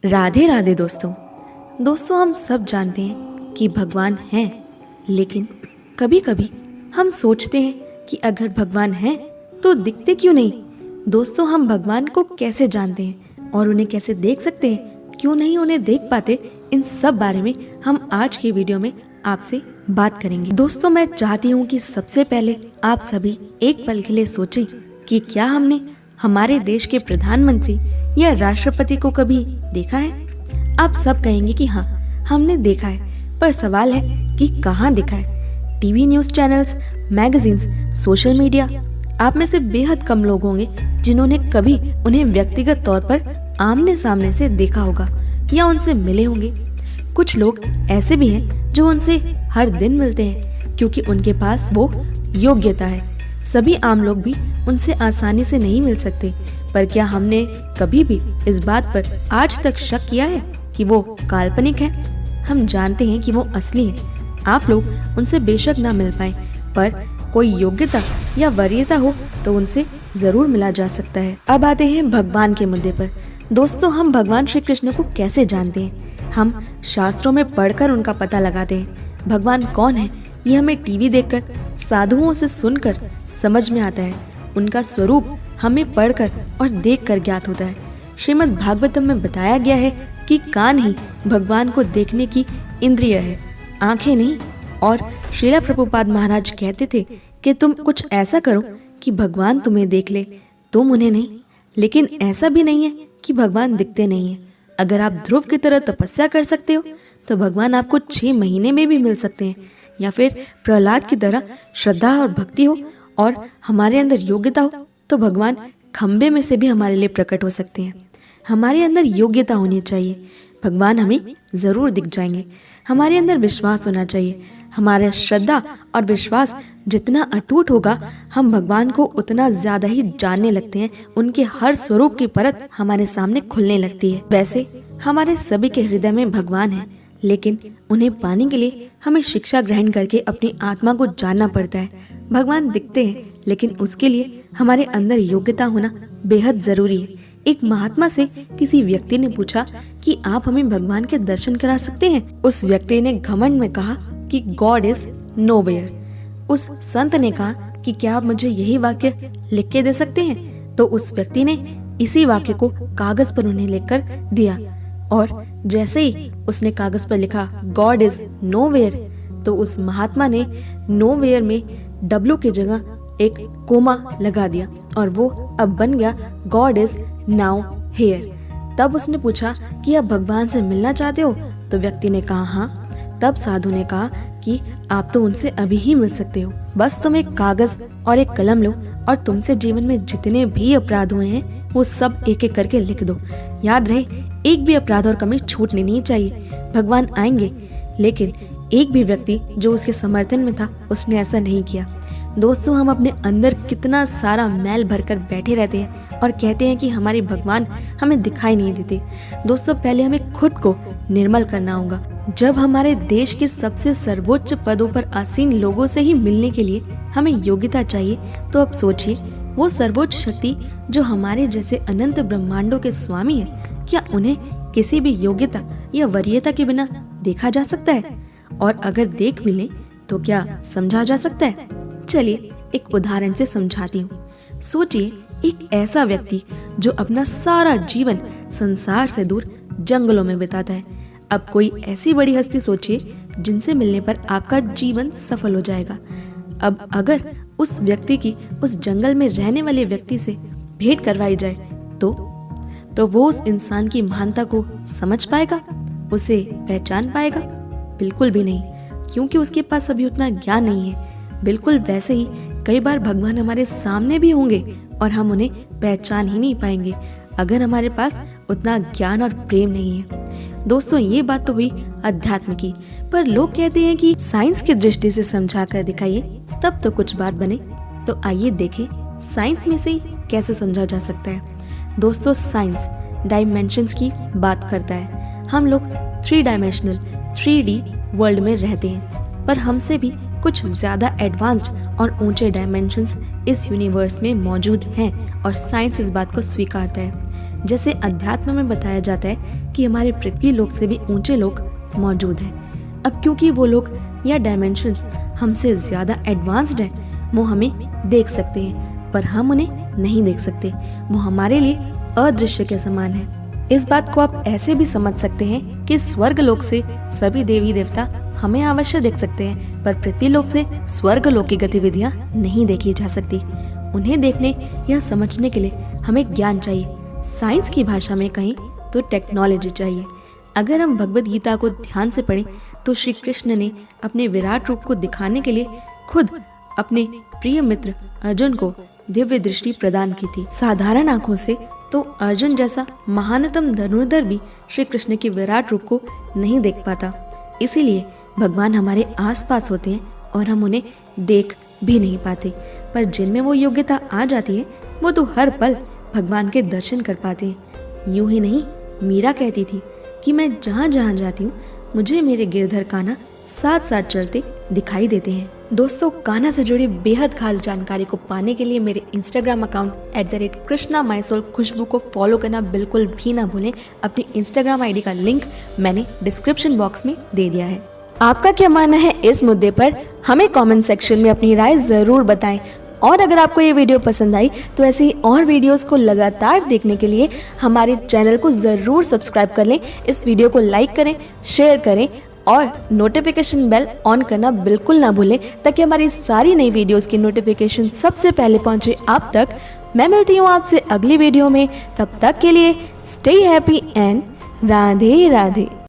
राधे राधे दोस्तों हम सब जानते हैं कि भगवान हैं, लेकिन कभी कभी हम सोचते हैं कि अगर भगवान हैं तो दिखते क्यों नहीं। दोस्तों, हम भगवान को कैसे जानते हैं और उन्हें कैसे देख सकते हैं, क्यों नहीं उन्हें देख पाते, इन सब बारे में हम आज के वीडियो में आपसे बात करेंगे। दोस्तों, मैं चाहती हूँ कि सबसे पहले आप सभी एक पल के लिए सोचें कि क्या हमने हमारे देश के प्रधानमंत्री या राष्ट्रपति को कभी देखा है। आप सब कहेंगे कि हाँ, हमने देखा है, पर सवाल है कि कहाँ देखा है। TV news channels, magazines, social media. आप में से बेहद कम लोग होंगे जिन्होंने कभी उन्हें व्यक्तिगत तौर पर आमने सामने से देखा होगा या उनसे मिले होंगे। कुछ लोग ऐसे भी हैं जो उनसे हर दिन मिलते हैं क्योंकि उनके पास वो योग्यता है। सभी आम लोग भी उनसे आसानी से नहीं मिल सकते, पर क्या हमने कभी भी इस बात पर आज तक शक किया है कि वो काल्पनिक है? हम जानते हैं कि वो असली है। आप लोग उनसे बेशक ना मिल पाए, पर कोई योग्यता या वरीयता हो तो उनसे जरूर मिला जा सकता है। अब आते हैं भगवान के मुद्दे पर। दोस्तों, हम भगवान श्री कृष्ण को कैसे जानते हैं? हम शास्त्रों में पढ़कर उनका पता लगाते हैं। भगवान कौन है ये हमें टीवी देखकर, साधुओं से सुनकर समझ में आता है। उनका स्वरूप हमें पढ़कर और देखकर ज्ञात होता है। श्रीमद् भागवतम में बताया गया है कि कान ही भगवान को देखने की इंद्रिय है, आंखें नहीं। और श्रीला प्रभुपाद महाराज कहते थे कि तुम कुछ ऐसा करो कि भगवान तुम्हें देख ले, तुम उन्हें नहीं। लेकिन ऐसा भी नहीं है कि भगवान दिखते नहीं है। अगर आप ध्रुव की तरह तपस्या कर सकते हो तो भगवान आपको 6 महीने में भी मिल सकते हैं, या फिर प्रहलाद की तरह श्रद्धा और भक्ति हो और हमारे अंदर योग्यता हो तो भगवान खंबे में से भी हमारे लिए प्रकट हो सकते हैं। हमारे अंदर योग्यता होनी चाहिए, भगवान हमें जरूर दिख जाएंगे। हमारे अंदर विश्वास होना चाहिए। हमारा श्रद्धा और विश्वास जितना अटूट होगा, हम भगवान को उतना ज्यादा ही जानने लगते हैं। उनके हर स्वरूप की परत हमारे सामने खुलने लगती है। वैसे हमारे सभी के हृदय में भगवान है, लेकिन उन्हें पाने के लिए हमें शिक्षा ग्रहण करके अपनी आत्मा को जानना पड़ता है। भगवान दिखते हैं, लेकिन उसके लिए हमारे अंदर योग्यता होना बेहद जरूरी है। एक महात्मा से किसी व्यक्ति ने पूछा कि आप हमें भगवान के दर्शन करा सकते हैं? उस व्यक्ति ने घमंड में कहा कि गॉड इज नोवेयर। उस संत ने कहा कि क्या आप मुझे यही वाक्य लिख के दे सकते हैं? तो उस व्यक्ति ने इसी वाक्य को कागज पर उन्हें लिखकर दिया, और जैसे ही उसने कागज पर लिखा गॉड इज नोवेयर, तो उस महात्मा ने नोवेयर में डब्ल्यू की जगह एक कोमा लगा दिया और वो अब बन गया गॉड इज नाउ हियर। तब उसने पूछा कि आप भगवान से मिलना चाहते हो? तो व्यक्ति ने कहा हाँ। तब साधु ने कहा कि आप तो उनसे अभी ही मिल सकते हो, बस तुम एक कागज और एक कलम लो और तुमसे जीवन में जितने भी अपराध हुए हैं वो सब एक एक करके लिख दो। याद रहे, एक भी अपराध और कमी छूटनी नहीं चाहिए। भगवान आएंगे, लेकिन एक भी व्यक्ति जो उसके समर्थन में था उसने ऐसा नहीं किया। दोस्तों, हम अपने अंदर कितना सारा मैल भरकर बैठे रहते हैं और कहते हैं कि हमारे भगवान हमें दिखाई नहीं देते। दोस्तों, पहले हमें खुद को निर्मल करना होगा। जब हमारे देश के सबसे सर्वोच्च पदों पर आसीन लोगों से ही मिलने के लिए हमें योग्यता चाहिए, तो अब सोचिए, वो सर्वोच्च शक्ति जो हमारे जैसे अनंत ब्रह्मांडों के स्वामी है, क्या उन्हें किसी भी योग्यता या वरीयता के बिना देखा जा सकता है? और अगर देख भी लें तो क्या समझा जा सकता है? चलिए एक उदाहरण से समझाती हूँ। सोचिए, एक ऐसा व्यक्ति जो अपना सारा जीवन संसार से दूर जंगलों में बिताता है। अब कोई ऐसी बड़ी हस्ती सोचिए जिनसे मिलने पर आपका जीवन सफल हो जाएगा। अब अगर उस व्यक्ति की उस जंगल में रहने वाले व्यक्ति से भेंट करवाई जाए तो वो उस इंसान की महानता को समझ पाएगा, उसे पहचान पाएगा? बिल्कुल भी नहीं, क्योंकि उसके पास अभी उतना ज्ञान नहीं है। बिल्कुल वैसे ही कई बार भगवान हमारे सामने भी होंगे और हम उन्हें पहचान ही नहीं पाएंगे अगर हमारे पास उतना ज्ञान और प्रेम नहीं है। दोस्तों, ये बात तो हुई अध्यात्म की, पर लोग कहते हैं कि साइंस की दृष्टि से समझा कर दिखाइए तब तो कुछ बात बने। तो आइए देखें साइंस में से कैसे समझा जा सकता है। दोस्तों, साइंस डायमेंशंस की बात करता है। हम लोग 3 डायमेंशनल 3D वर्ल्ड में रहते हैं, पर हमसे भी कुछ ज्यादा एडवांस्ड और ऊंचे डायमेंशंस इस यूनिवर्स में मौजूद हैं और साइंस इस बात को स्वीकारता है। जैसे अध्यात्म में बताया जाता है कि हमारे पृथ्वी लोक से भी ऊंचे लोक मौजूद हैं। अब क्योंकि वो लोग या डायमेंशंस हमसे ज़्यादा एडवांस्ड हैं, वो हमें देख सकते हैं पर हम उन्हें नहीं देख सकते। वो हमारे लिए अदृश्य के समान है। इस बात को आप ऐसे भी समझ सकते हैं कि स्वर्ग लोक से सभी देवी देवता हमें अवश्य देख सकते हैं, पर पृथ्वी लोक से स्वर्ग लोक की गतिविधियां नहीं देखी जा सकती। उन्हें देखने या समझने के लिए हमें ज्ञान चाहिए। साइंस की भाषा में कहें तो टेक्नोलॉजी चाहिए। अगर हम भगवद गीता को ध्यान से पढ़ें तो श्री कृष्ण ने अपने विराट रूप को दिखाने के लिए खुद अपने प्रिय मित्र अर्जुन को दिव्य दृष्टि प्रदान की थी। साधारण आंखों से तो अर्जुन जैसा महानतम धनुर्धर भी श्री कृष्ण के विराट रूप को नहीं देख पाता। इसीलिए भगवान हमारे आसपास होते हैं और हम उन्हें देख भी नहीं पाते, पर जिनमें वो योग्यता आ जाती है वो तो हर पल भगवान के दर्शन कर पाते हैं। यूं ही नहीं, मीरा कहती थी कि मैं जहाँ जहाँ जाती हूँ मुझे मेरे गिरधर कान्हा साथ साथ चलते दिखाई देते हैं। दोस्तों, कान्हा से जुड़ी बेहद खास जानकारी को पाने के लिए मेरे इंस्टाग्राम अकाउंट @KrishnaMySoul खुशबू को फॉलो करना बिल्कुल भी ना भूलें। अपनी इंस्टाग्राम आईडी का लिंक मैंने डिस्क्रिप्शन बॉक्स में दे दिया है। आपका क्या मानना है इस मुद्दे पर, हमें कमेंट सेक्शन में अपनी राय जरूर बताएं। और अगर आपको ये वीडियो पसंद आई तो ऐसी और वीडियोस को लगातार देखने के लिए हमारे चैनल को ज़रूर सब्सक्राइब कर लें। इस वीडियो को लाइक करें, शेयर करें और नोटिफिकेशन बेल ऑन करना बिल्कुल ना भूलें, ताकि हमारी सारी नई वीडियोस की नोटिफिकेशन सबसे पहले पहुंचे आप तक। मैं मिलती हूँ आपसे अगली वीडियो में। तब तक के लिए stay happy and Radhe Radhe.